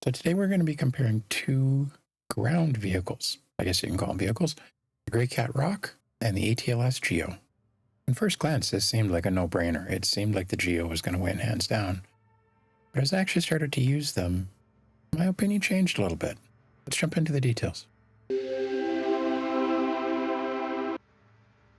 So today we're going to be comparing two ground vehicles. I guess you can call them vehicles. The Greycat ROC and the ATLS Geo. At first glance, this seemed like a no-brainer. It seemed like the Geo was going to win hands down. But as I actually started to use them, my opinion changed a little bit. Let's jump into the details.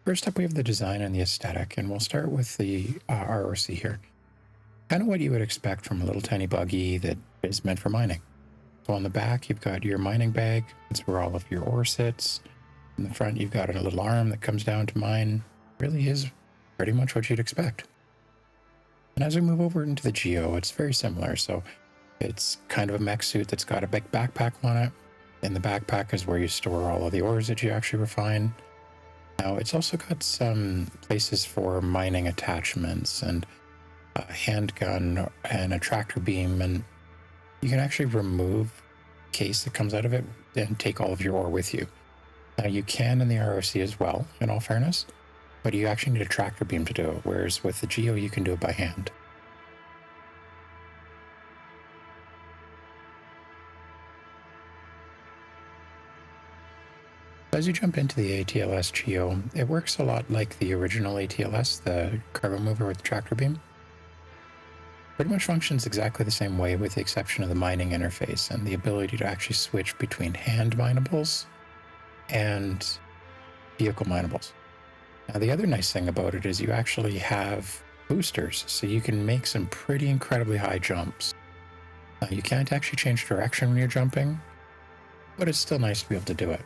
First up, we have the design and the aesthetic, and we'll start with the ROC here. Kind of what you would expect from a little tiny buggy that is meant for mining. So on the back, you've got your mining bag. That's where all of your ore sits. In the front, you've got a little arm that comes down to mine. Really is pretty much what you'd expect. And as we move over into the Geo, it's very similar. So it's kind of a mech suit that's got a big backpack on it. In the backpack is where you store all of the ores that you actually refine. Now, it's also got some places for mining attachments and a handgun and a tractor beam, and you can actually remove the case that comes out of it and take all of your ore with you. Now, you can in the ROC as well, in all fairness, but you actually need a tractor beam to do it, whereas with the Geo, you can do it by hand. As you jump into the ATLS Geo, it works a lot like the original ATLS, the cargo mover with the tractor beam. Pretty much functions exactly the same way with the exception of the mining interface and the ability to actually switch between hand minables and vehicle minables. Now, the other nice thing about it is you actually have boosters, so you can make some pretty incredibly high jumps. Now, you can't actually change direction when you're jumping, but it's still nice to be able to do it.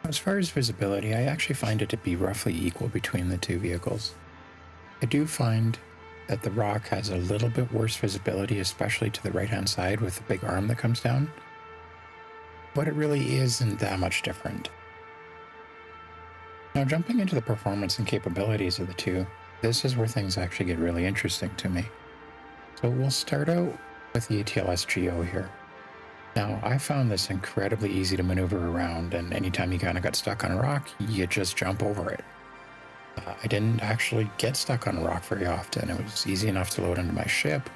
As far as visibility, I actually find it to be roughly equal between the two vehicles. I do find that the ROC has a little bit worse visibility, especially to the right-hand side with the big arm that comes down, but it really isn't that much different. Now, jumping into the performance and capabilities of the two, this is where things actually get really interesting to me. So we'll start out with the ATLS Geo here. Now, I found this incredibly easy to maneuver around, and anytime you kind of got stuck on a rock, you just jump over it. I didn't actually get stuck on a rock very often. It was easy enough to load into my ship.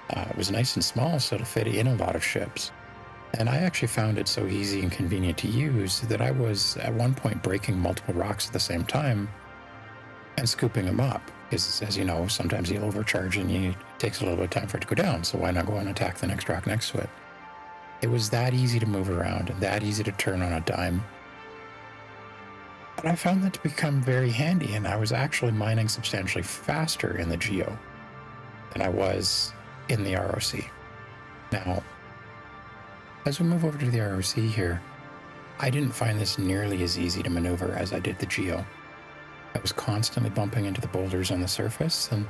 It was nice and small, so it'll fit in a lot of ships. And I actually found it so easy and convenient to use that I was at one point breaking multiple rocks at the same time and scooping them up. Because, as you know, sometimes you'll overcharge and it takes a little bit of time for it to go down, so why not go and attack the next rock next to it? It was that easy to move around and that easy to turn on a dime. But I found that to become very handy, and I was actually mining substantially faster in the Geo than I was in the ROC. Now, as we move over to the ROC here, I didn't find this nearly as easy to maneuver as I did the Geo. I was constantly bumping into the boulders on the surface, and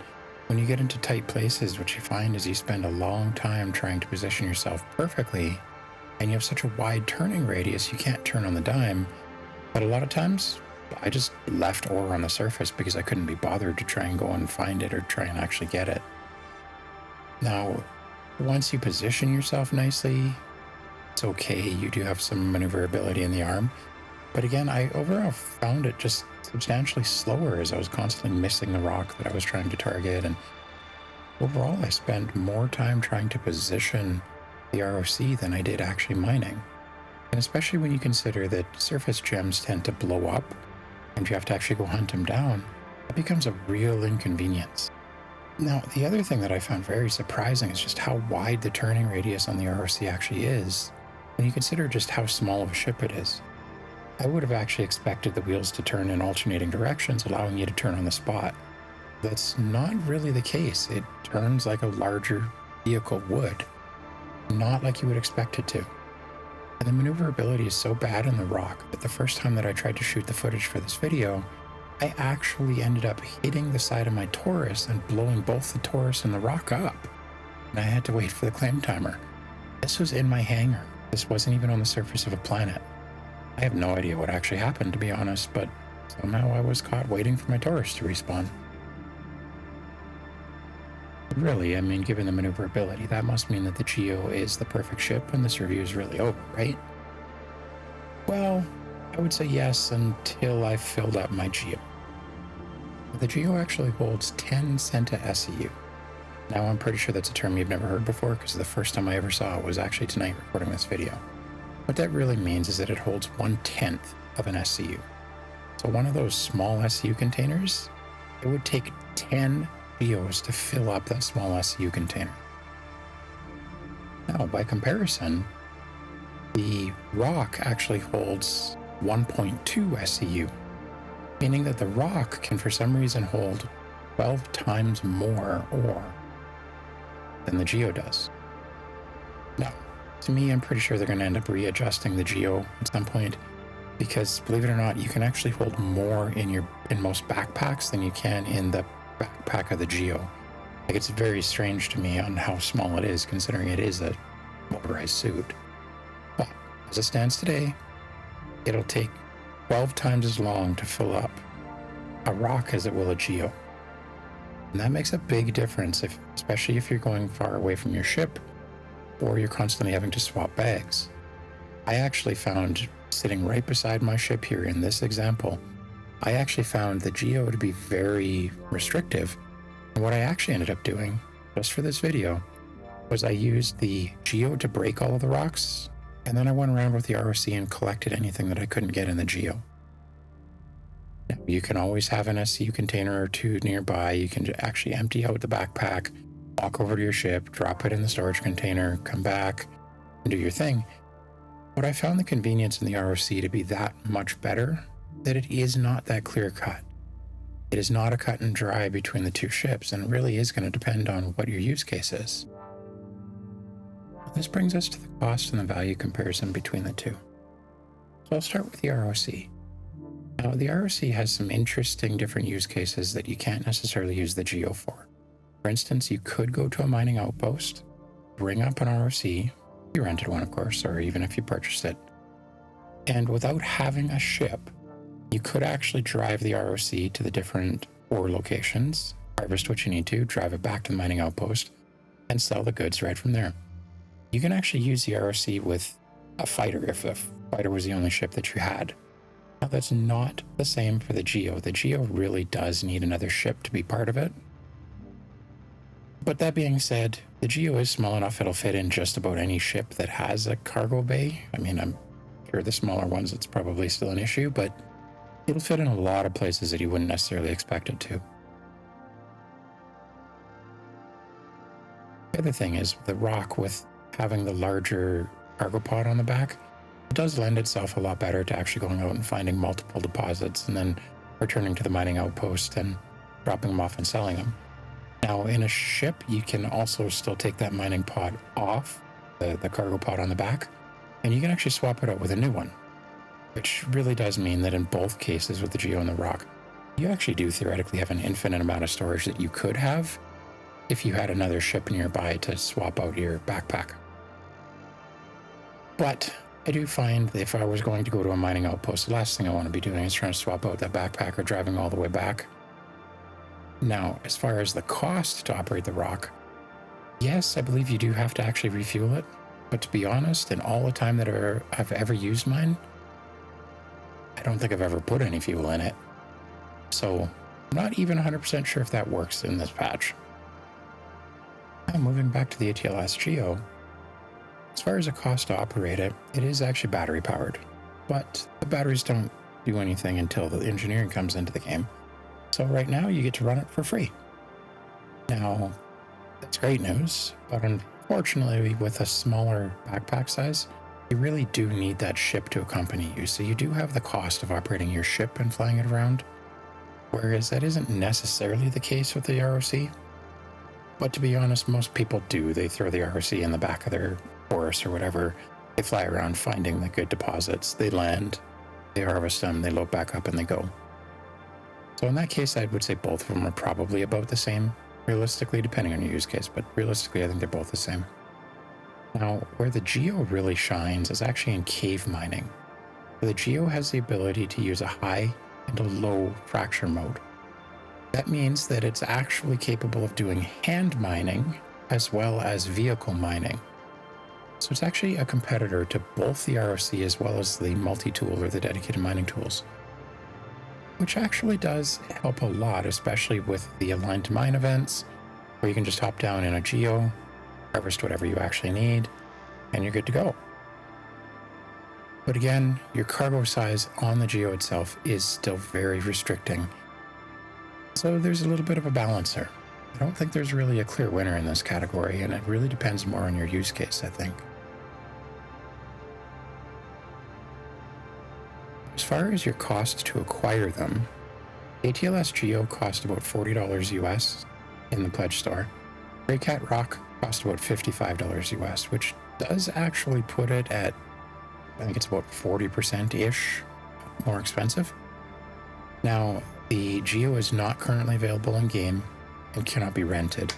when you get into tight places, what you find is you spend a long time trying to position yourself perfectly, and you have such a wide turning radius, you can't turn on the dime. But a lot of times, I just left ore on the surface because I couldn't be bothered to try and go and find it or try and actually get it. Now, once you position yourself nicely, it's okay. You do have some maneuverability in the arm. But again, I overall found it just substantially slower as I was constantly missing the rock that I was trying to target. And overall, I spent more time trying to position the ROC than I did actually mining. And especially when you consider that surface gems tend to blow up and you have to actually go hunt them down, it becomes a real inconvenience. Now, the other thing that I found very surprising is just how wide the turning radius on the ROC actually is when you consider just how small of a ship it is. I would have actually expected the wheels to turn in alternating directions, allowing you to turn on the spot. That's not really the case. It turns like a larger vehicle would, not like you would expect it to. And the maneuverability is so bad in the ROC that the first time that I tried to shoot the footage for this video, I actually ended up hitting the side of my Taurus and blowing both the Taurus and the ROC up. And I had to wait for the claim timer. This was in my hangar. This wasn't even on the surface of a planet. I have no idea what actually happened, to be honest, but somehow I was caught waiting for my Taurus to respawn. Really, I mean, given the maneuverability, that must mean that the Geo is the perfect ship and this review is really over, right? Well, I would say yes until I filled up my Geo. The Geo actually holds 10 Centa SEU. Now, I'm pretty sure that's a term you've never heard before, because the first time I ever saw it was actually tonight recording this video. What that really means is that it holds 1/10 of an SCU. So one of those small SCU containers, it would take 10 Geos to fill up that small SCU container. Now, by comparison, the ROC actually holds 1.2 SCU, meaning that the ROC can for some reason hold 12 times more ore than the Geo does. Now, to me, I'm pretty sure they're going to end up readjusting the Geo at some point, because believe it or not, you can actually hold more in most backpacks than you can in the backpack of the Geo. Like, it's very strange to me on how small it is, considering it is a motorized suit. But as it stands today, it'll take 12 times as long to fill up a ROC as it will a Geo. And that makes a big difference, especially if you're going far away from your ship or you're constantly having to swap bags. I actually found, sitting right beside my ship here in this example, I actually found the Geo to be very restrictive. And what I actually ended up doing, just for this video, was I used the Geo to break all of the rocks, and then I went around with the ROC and collected anything that I couldn't get in the Geo. Now, you can always have an SCU container or two nearby. You can actually empty out the backpack, walk over to your ship, drop it in the storage container, come back, and do your thing. But I found the convenience in the ROC to be that much better, that it is not that clear cut. It is not a cut and dry between the two ships, and it really is going to depend on what your use case is. This brings us to the cost and the value comparison between the two. So I'll start with the ROC. Now, the ROC has some interesting different use cases that you can't necessarily use the Geo for. For instance, you could go to a mining outpost, bring up an ROC, you rented one of course, or even if you purchased it, and without having a ship, you could actually drive the ROC to the different ore locations, harvest what you need to, drive it back to the mining outpost, and sell the goods right from there. You can actually use the ROC with a fighter if the fighter was the only ship that you had. Now, that's not the same for the Geo. The Geo really does need another ship to be part of it. But that being said, the Geo is small enough it'll fit in just about any ship that has a cargo bay. I mean, I'm sure the smaller ones, it's probably still an issue, but it'll fit in a lot of places that you wouldn't necessarily expect it to. The other thing is the ROC, with having the larger cargo pod on the back, it does lend itself a lot better to actually going out and finding multiple deposits and then returning to the mining outpost and dropping them off and selling them. Now, in a ship, you can also still take that mining pod off, the cargo pod on the back, and you can actually swap it out with a new one, which really does mean that in both cases with the Geo and the ROC, you actually do theoretically have an infinite amount of storage that you could have if you had another ship nearby to swap out your backpack. But I do find that if I was going to go to a mining outpost, the last thing I want to be doing is trying to swap out that backpack or driving all the way back. Now, as far as the cost to operate the ROC, yes, I believe you do have to actually refuel it. But to be honest, in all the time that I've ever used mine, I don't think I've ever put any fuel in it. So I'm not even 100% sure if that works in this patch. Now, moving back to the ATLS Geo, as far as the cost to operate it, it is actually battery powered, but the batteries don't do anything until the engineering comes into the game. So right now you get to run it for free. Now, that's great news, but unfortunately with a smaller backpack size, you really do need that ship to accompany you. So you do have the cost of operating your ship and flying it around, whereas that isn't necessarily the case with the ROC. But to be honest, most people do. They throw the ROC in the back of their horse or whatever. They fly around finding the good deposits. They land, they harvest them, they load back up, and they go. So in that case, I would say both of them are probably about the same, realistically, depending on your use case. But realistically, I think they're both the same. Now, where the Geo really shines is actually in cave mining. The Geo has the ability to use a high and a low fracture mode. That means that it's actually capable of doing hand mining as well as vehicle mining. So it's actually a competitor to both the ROC as well as the multi-tool or the dedicated mining tools, which actually does help a lot, especially with the aligned to mine events or you can just hop down in a Geo, harvest whatever you actually need, and you're good to go. But again, your cargo size on the Geo itself is still very restricting. So there's a little bit of a balance there. I don't think there's really a clear winner in this category, and it really depends more on your use case, I think. As far as your cost to acquire them, ATLS Geo cost about $40 US in the pledge store. Greycat ROC cost about $55 US, which does actually put it at, I think it's about 40%-ish more expensive. Now, the Geo is not currently available in game and cannot be rented.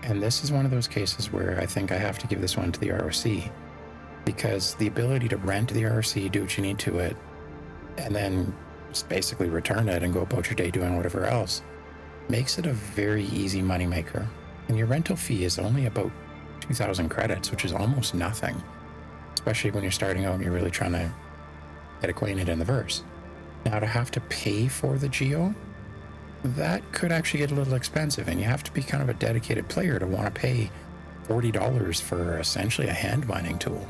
And this is one of those cases where I think I have to give this one to the ROC, because the ability to rent the ROC, do what you need to it, and then just basically return it and go about your day doing whatever else, makes it a very easy moneymaker. And your rental fee is only about 2,000 credits, which is almost nothing, especially when you're starting out and you're really trying to get acquainted in the verse. Now, to have to pay for the Geo, that could actually get a little expensive, and you have to be kind of a dedicated player to want to pay $40 for essentially a hand mining tool.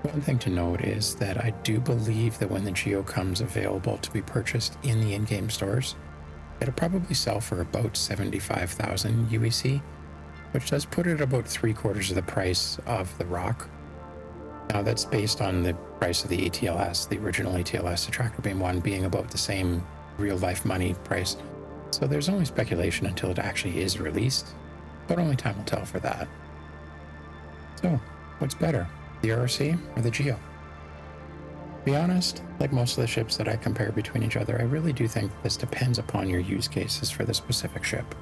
One thing to note is that I do believe that when the Geo comes available to be purchased in the in-game stores, it'll probably sell for about 75,000 UEC, which does put it about 3/4 of the price of the ROC. Now, that's based on the price of the ATLS, the original ATLS, the Tractor Beam one, being about the same real-life money price. So there's only speculation until it actually is released, but only time will tell for that. So, what's better, the ROC or the Geo? To be honest, like most of the ships that I compare between each other, I really do think this depends upon your use cases for the specific ship.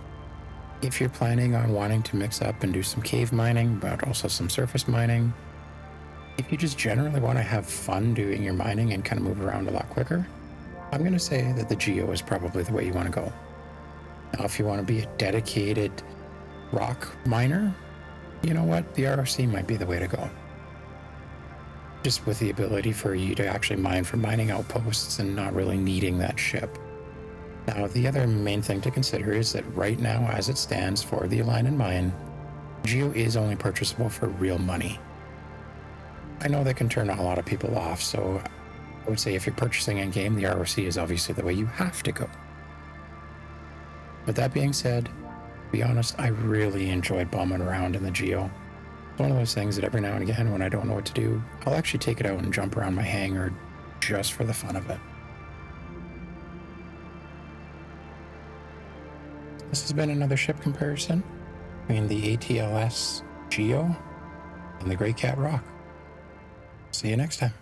If you're planning on wanting to mix up and do some cave mining, but also some surface mining, if you just generally want to have fun doing your mining and kind of move around a lot quicker, I'm going to say that the Geo is probably the way you want to go. Now, if you want to be a dedicated rock miner, you know what? The ROC might be the way to go. Just with the ability for you to actually mine from mining outposts and not really needing that ship. Now, the other main thing to consider is that right now, as it stands for the Align and Mine, Geo is only purchasable for real money. I know that can turn a lot of people off, so I would say if you're purchasing in game, the ROC is obviously the way you have to go. With that being said, to be honest, I really enjoyed bombing around in the Geo. It's one of those things that every now and again, when I don't know what to do, I'll actually take it out and jump around my hangar just for the fun of it. This has been another ship comparison between the ATLS Geo and the Greycat ROC. See you next time.